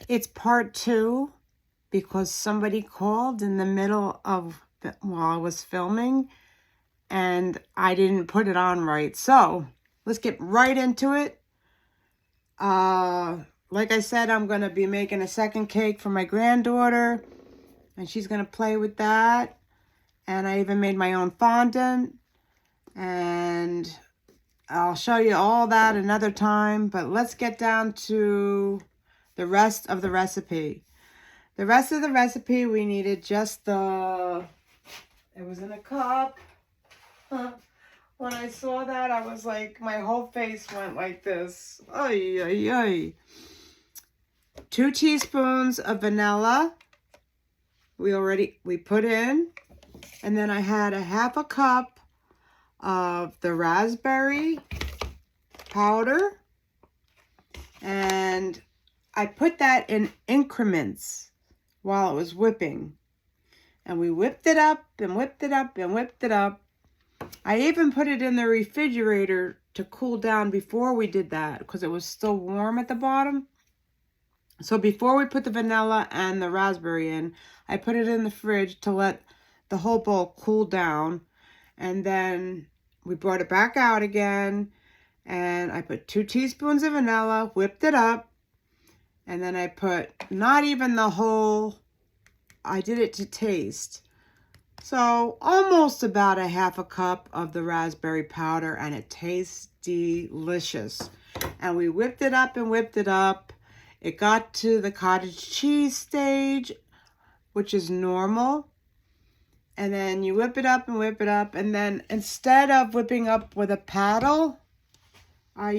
It's part 2 because somebody called in the middle of while I was filming and I didn't put it on right. So let's get right into it. Like I said, I'm going to be making a second cake for my granddaughter and she's going to play with that. And I even made my own fondant and I'll show you all that another time. But let's get down to the rest of the recipe. The rest of the recipe, we needed just it was in a cup. When I saw that, I was like, my whole face went like this. Ay, ay, ay. 2 teaspoons of vanilla. We put in. And then I had a 1/2 cup of the raspberry powder. And I put that in increments while it was whipping. And we whipped it up and whipped it up and whipped it up. I even put it in the refrigerator to cool down before we did that because it was still warm at the bottom. So before we put the vanilla and the raspberry in, I put it in the fridge to let the whole bowl cool down. And then we brought it back out again. And I put 2 teaspoons of vanilla, whipped it up. And then I put not even the whole, I did it to taste. So almost about a 1/2 cup of the raspberry powder, and it tastes delicious. And we whipped it up and whipped it up. It got to the cottage cheese stage, which is normal. And then you whip it up and whip it up. And then instead of whipping up with a paddle, I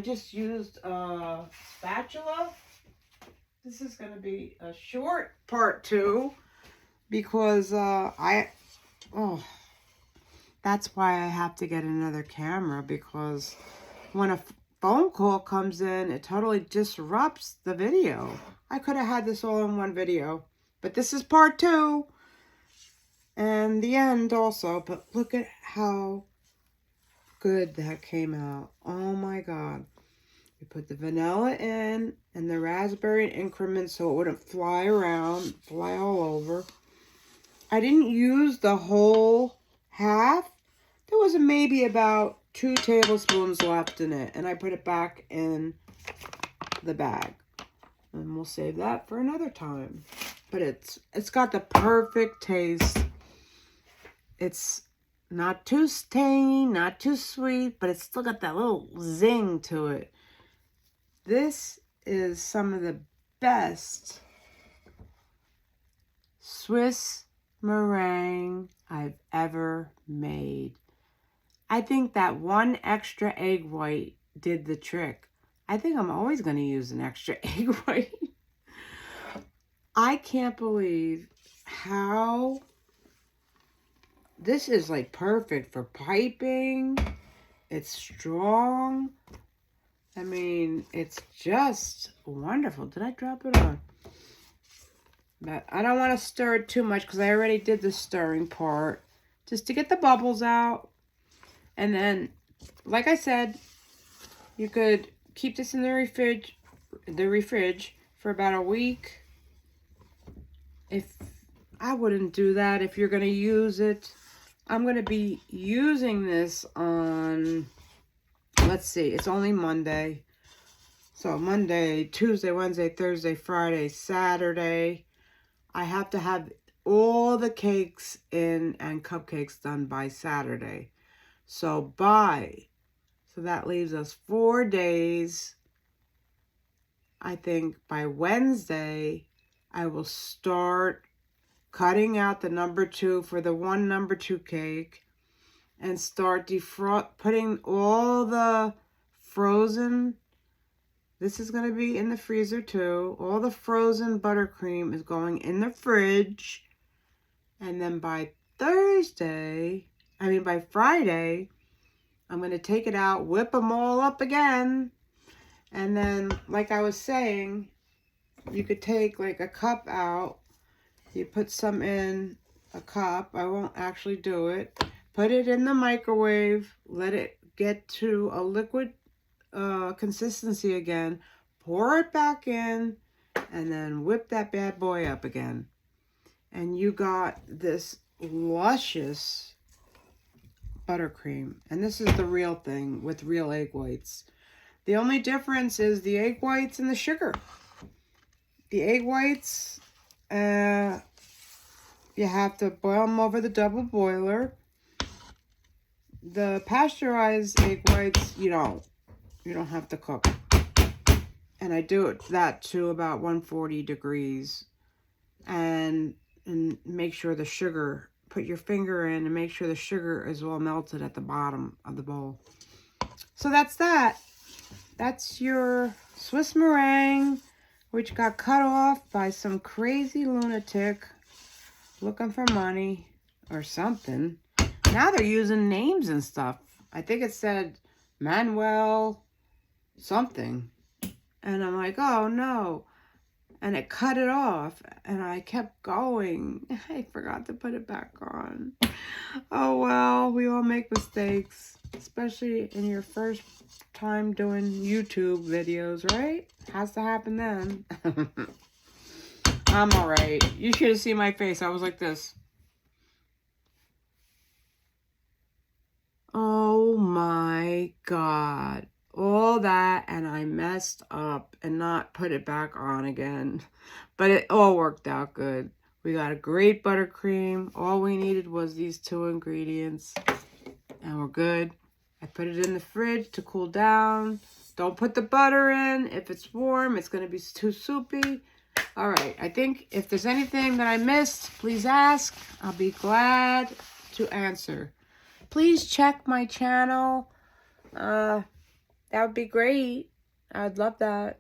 just used a spatula. This is going to be a short part 2 because that's why I have to get another camera, because when a phone call comes in, it totally disrupts the video. I could have had this all in one video, but this is part 2 and the end also. But look at how good that came out. Oh my God. We put the vanilla in and the raspberry in increments so it wouldn't fly around, fly all over. I didn't use the whole half. There was maybe about 2 tablespoons left in it, and I put it back in the bag. And we'll save that for another time. But it's got the perfect taste. It's not too tangy, not too sweet, but it's still got that little zing to it. This is some of the best Swiss meringue I've ever made. I think that 1 extra egg white did the trick. I think I'm always going to use an extra egg white. I can't believe how this is like perfect for piping. It's strong. I mean, it's just wonderful. Did I drop it on? But I don't want to stir it too much because I already did the stirring part, just to get the bubbles out. And then, like I said, you could keep this in the fridge for about a week. If I wouldn't do that if you're going to use it. I'm going to be using this on, let's see, it's only Monday. So Monday, Tuesday, Wednesday, Thursday, Friday, Saturday. I have to have all the cakes in and cupcakes done by Saturday. So that leaves us 4 days. I think by Wednesday, I will start cutting out the number 2 for the 1 number 2 cake and start putting all the frozen. This is going to be in the freezer too. All the frozen buttercream is going in the fridge. And then by Friday, I'm going to take it out, whip them all up again. And then, like I was saying, you could take like a cup out. You put some in a cup. I won't actually do it. Put it in the microwave. Let it get to a liquid consistency again. pour it back in, and then whip that bad boy up again. And you got this luscious buttercream. And this is the real thing with real egg whites. The only difference is the egg whites and the sugar. The egg whites, you have to boil them over the double boiler. The pasteurized egg whites, you don't have to cook. And I do that to about 140 degrees. And make sure the sugar, put your finger in and make sure the sugar is well melted at the bottom of the bowl. So that's that. That's your Swiss meringue, which got cut off by some crazy lunatic looking for money or something. Now they're using names and stuff. I think it said Manuel something. And I'm like, oh no. And it cut it off. And I kept going. I forgot to put it back on. Oh well, we all make mistakes. Especially in your first time doing YouTube videos, right? Has to happen then. I'm alright. You should have seen my face. I was like this. Oh my God. All that, and I messed up and not put it back on again. But it all worked out good. We got a great buttercream. All we needed was these 2 ingredients. And we're good. I put it in the fridge to cool down. Don't put the butter in. If it's warm, it's going to be too soupy. All right. I think if there's anything that I missed, please ask. I'll be glad to answer. Please check my channel. That would be great. I'd love that.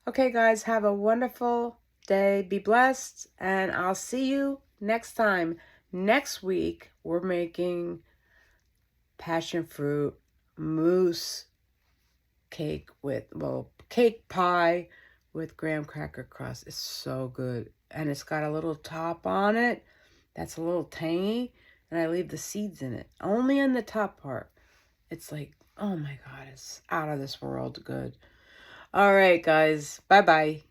Okay, guys. Have a wonderful day. Be blessed. And I'll see you next time. Next week, we're making passion fruit mousse cake with, well, cake pie with graham cracker crust. It's so good. And it's got a little top on it that's a little tangy. And I leave the seeds in it. Only in the top part. It's like, oh my God, it's out of this world good. All right, guys. Bye-bye.